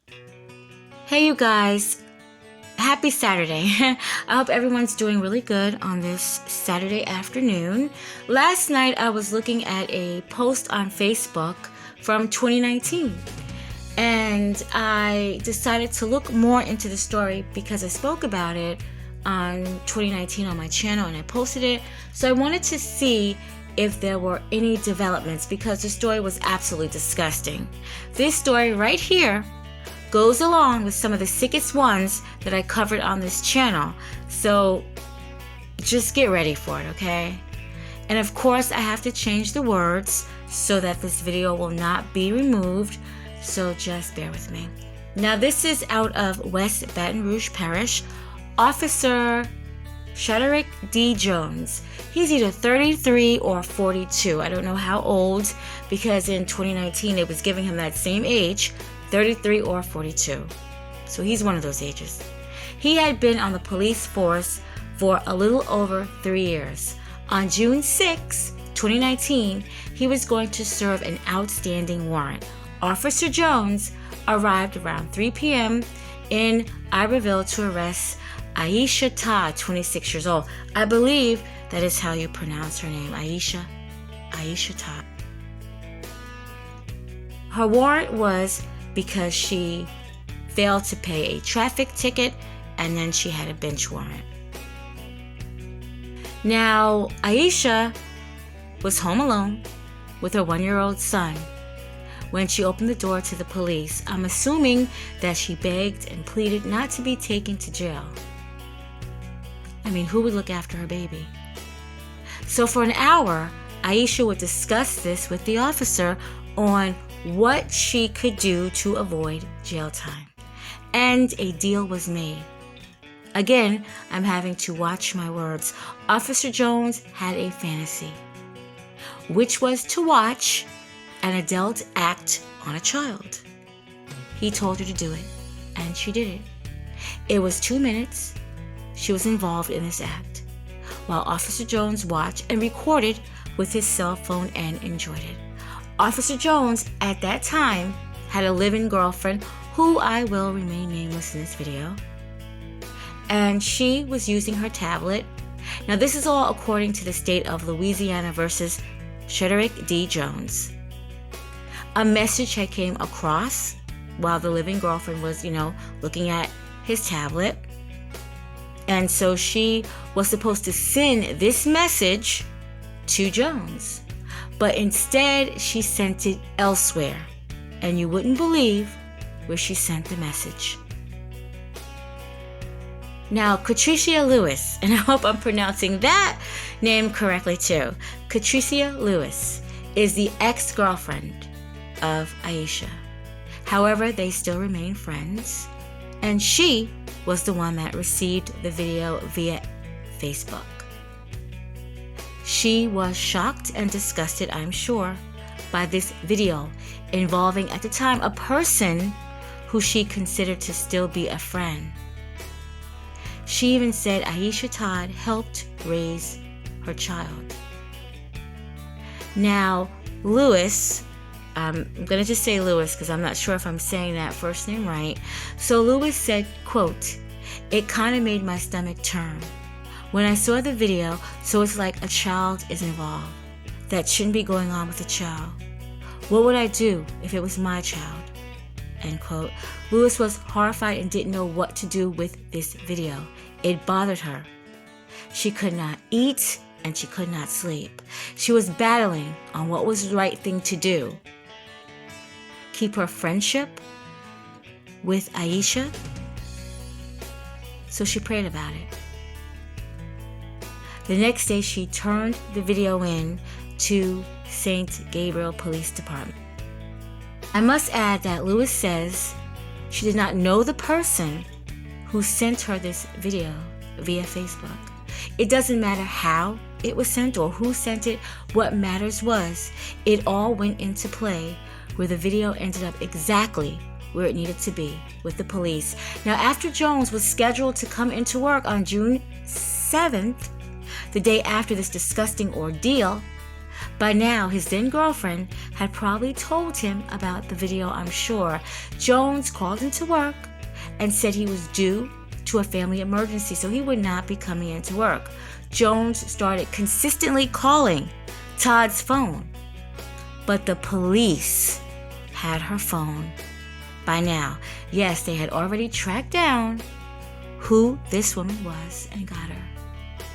Hey you guys, happy Saturday. I hope everyone's doing really good on this Saturday afternoon. Last night I was looking at a post on Facebook from 2019 and I decided to look more into the story because I spoke about it on 2019 on my channel and I posted it. So I wanted to see if there were any developments because the story was absolutely disgusting. This story right here goes along with some of the sickest ones that I covered on this channel. So just get ready for it, okay? And of course, I have to change the words so that this video will not be removed. So just bear with me. Now, this is out of West Baton Rouge Parish. Officer Shaderick D. Jones. He's either 33 or 42. I don't know how old because in 2019 it was giving him that same age. 33 or 42. So he's one of those ages. He had been on the police force for a little over 3 years. On June 6, 2019, he was going to serve an outstanding warrant. Officer Jones arrived around 3 p.m. in Iberville to arrest Iyeshesa Todd, 26 years old. I believe that is how you pronounce her name, Iyeshesa Todd. Her warrant was because she failed to pay a traffic ticket and then she had a bench warrant. Now, Iyeshesa was home alone with her 1-year-old son when she opened the door to the police. I'm assuming that she begged and pleaded not to be taken to jail. I mean, who would look after her baby? So for an hour, Iyeshesa would discuss this with the officer on what she could do to avoid jail time. And a deal was made. Again, I'm having to watch my words. Officer Jones had a fantasy, which was to watch an adult act on a child. He told her to do it, and she did it. It was 2 minutes. She was involved in this act, while Officer Jones watched and recorded with his cell phone and enjoyed it. Officer Jones, at that time, had a live-in girlfriend who I will remain nameless in this video. And she was using her tablet. Now, this is all according to the state of Louisiana versus Shaderick D. Jones. A message had came across while the live-in girlfriend was, looking at his tablet. And so she was supposed to send this message to Jones. But instead, she sent it elsewhere. And you wouldn't believe where she sent the message. Now, Patricia Lewis, and I hope I'm pronouncing that name correctly too. Patricia Lewis is the ex-girlfriend of Iyeshesa. However, they still remain friends. And she was the one that received the video via Facebook. She was shocked and disgusted, I'm sure, by this video involving, at the time, a person who she considered to still be a friend. She even said Iyeshesa Todd helped raise her child. Now, Lewis, I'm going to just say Lewis because I'm not sure if I'm saying that first name right. So Lewis said, quote, "It kind of made my stomach turn when I saw the video, so it's like a child is involved. That shouldn't be going on with a child. What would I do if it was my child?" End quote. Lewis was horrified and didn't know what to do with this video. It bothered her. She could not eat and she could not sleep. She was battling on what was the right thing to do. Keep her friendship with Iyeshesa? So she prayed about it. The next day, she turned the video in to St. Gabriel Police Department. I must add that Lewis says she did not know the person who sent her this video via Facebook. It doesn't matter how it was sent or who sent it. What matters was it all went into play where the video ended up exactly where it needed to be, with the police. Now, after Jones was scheduled to come into work on June 7th, the day after this disgusting ordeal, By now, his then girlfriend had probably told him about the video, I'm sure. Jones called into work and said he was due to a family emergency, so he would not be coming into work. Jones started consistently calling Todd's phone, but the police had her phone by now. Yes, they had already tracked down who this woman was and got her.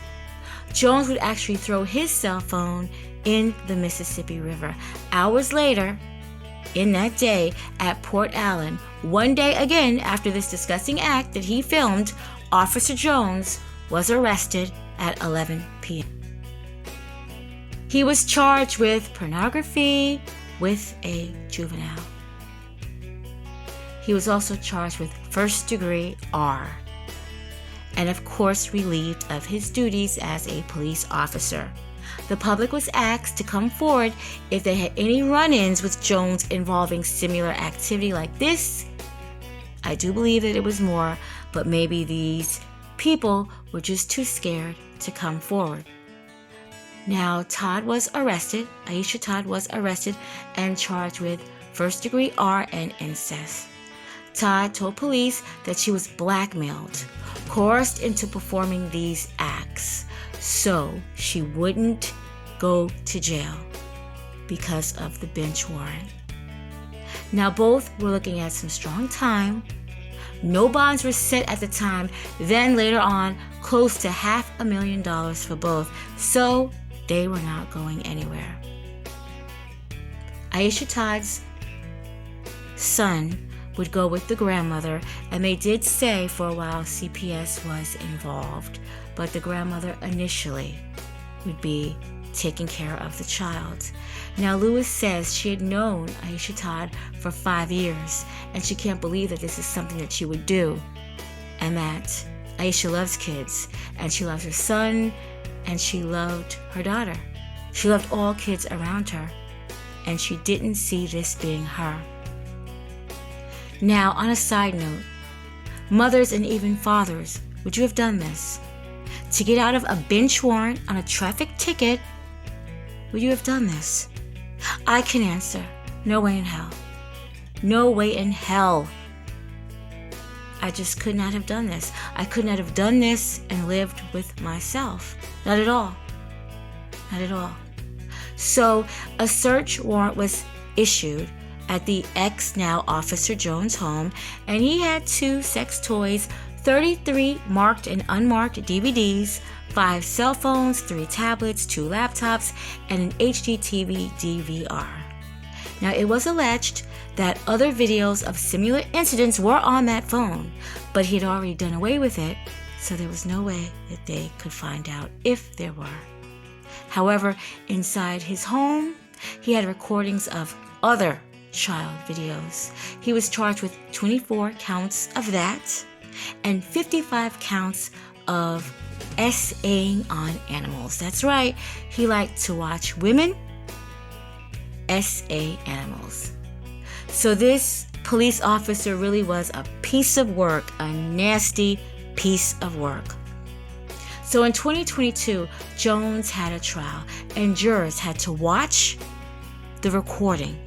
Jones would actually throw his cell phone in the Mississippi River. Hours later, in that day at Port Allen, one day again after this disgusting act that he filmed, Officer Jones was arrested at 11 p.m. He was charged with pornography with a juvenile. He was also charged with first-degree R, and of course relieved of his duties as a police officer. The public was asked to come forward if they had any run-ins with Jones involving similar activity like this. I do believe that it was more, but maybe these people were just too scared to come forward. Now, Todd was arrested. Iyeshesa Todd was arrested and charged with first-degree R and incest. Todd told police that she was blackmailed, coerced into performing these acts so she wouldn't go to jail because of the bench warrant. Now, both were looking at some strong time. No bonds were set at the time. Then later on, close to $500,000 for both. So they were not going anywhere. Iyeshesa Todd's son would go with the grandmother, and they did say for a while CPS was involved, but the grandmother initially would be taking care of the child. Now, Lewis says she had known Iyeshesa Todd for 5 years, and she can't believe that this is something that she would do, and that Iyeshesa loves kids, and she loves her son, and she loved her daughter. She loved all kids around her, and she didn't see this being her. Now, on a side note, mothers and even fathers, would you have done this? To get out of a bench warrant on a traffic ticket, would you have done this? I can answer, no way in hell. No way in hell. I just could not have done this. I could not have done this and lived with myself. Not at all. Not at all. So a search warrant was issued at the ex-now Officer Jones' home, and he had 2 sex toys, 33 marked and unmarked DVDs, 5 cell phones, 3 tablets, 2 laptops, and an HD TV DVR. Now, it was alleged that other videos of similar incidents were on that phone, but he had already done away with it, so there was no way that they could find out if there were. However, inside his home, he had recordings of other child videos. He was charged with 24 counts of that and 55 counts of SAing on animals. That's right, he liked to watch women SA animals. So this police officer really was a piece of work, a nasty piece of work. So in 2022, Jones had a trial, and jurors had to watch the recording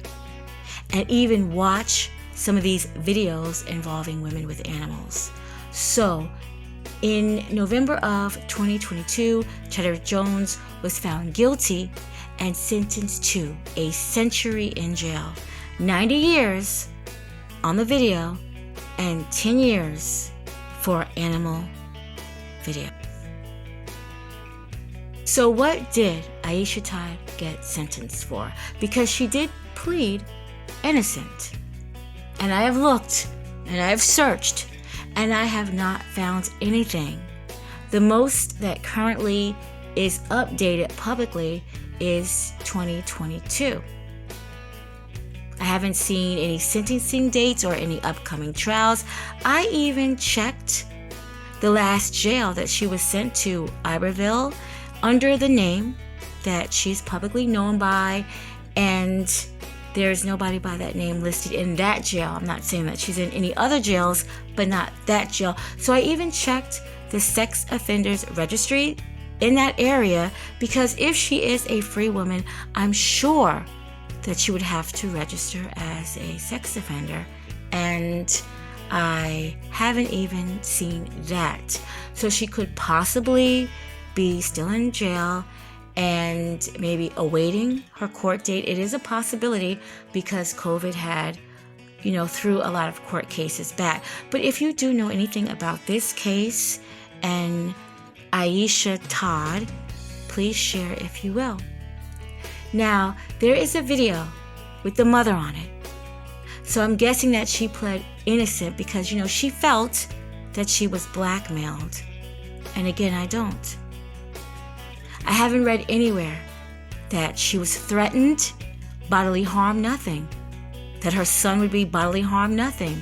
and even watch some of these videos involving women with animals. So in November of 2022, Shaderick Jones was found guilty and sentenced to a century in jail, 90 years on the video, and 10 years for animal video. So what did Iyeshesa Todd get sentenced for? Because she did plead innocent. And I have looked, and I have searched, and I have not found anything. The most that currently is updated publicly is 2022. I haven't seen any sentencing dates or any upcoming trials. I even checked the last jail that she was sent to, Iberville, under the name that she's publicly known by, and there's nobody by that name listed in that jail. I'm not saying that she's in any other jails, but not that jail. So I even checked the sex offenders registry, in that area, because if she is a free woman, I'm sure that she would have to register as a sex offender. And I haven't even seen that. So she could possibly be still in jail and maybe awaiting her court date. It is a possibility because COVID had, threw a lot of court cases back. But if you do know anything about this case and Iyeshesa Todd, please share if you will. Now, there is a video with the mother on it. So I'm guessing that she pled innocent because, she felt that she was blackmailed. And again, I don't. I haven't read anywhere that she was threatened, bodily harm, nothing. That her son would be bodily harm, nothing.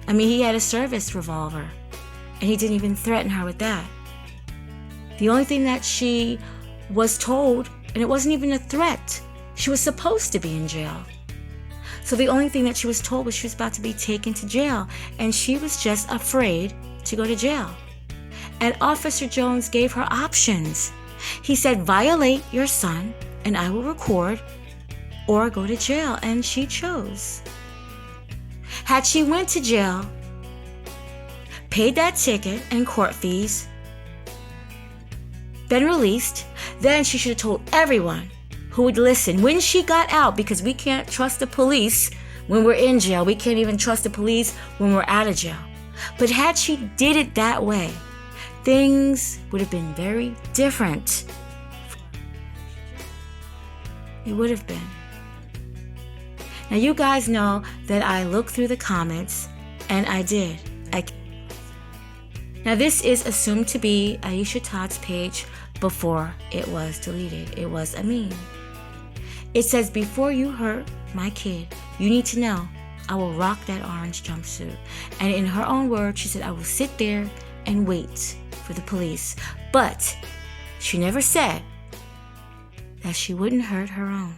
I mean, he had a service revolver, and he didn't even threaten her with that. The only thing that she was told, and it wasn't even a threat, she was supposed to be in jail. So the only thing that she was told was she was about to be taken to jail, and she was just afraid to go to jail. And Officer Jones gave her options. He said, violate your son, and I will record, or go to jail, and she chose. Had she went to jail, paid that ticket and court fees, been released, then she should have told everyone who would listen when she got out, because we can't trust the police when we're in jail. We can't even trust the police when we're out of jail. But had she did it that way, things would have been very different. It would have been. Now, you guys know that I looked through the comments, and I did. Now, this is assumed to be Iyeshesa Todd's page before it was deleted. It was a meme. It says, before you hurt my kid, you need to know I will rock that orange jumpsuit. And in her own words, she said, I will sit there and wait for the police. But she never said that she wouldn't hurt her own.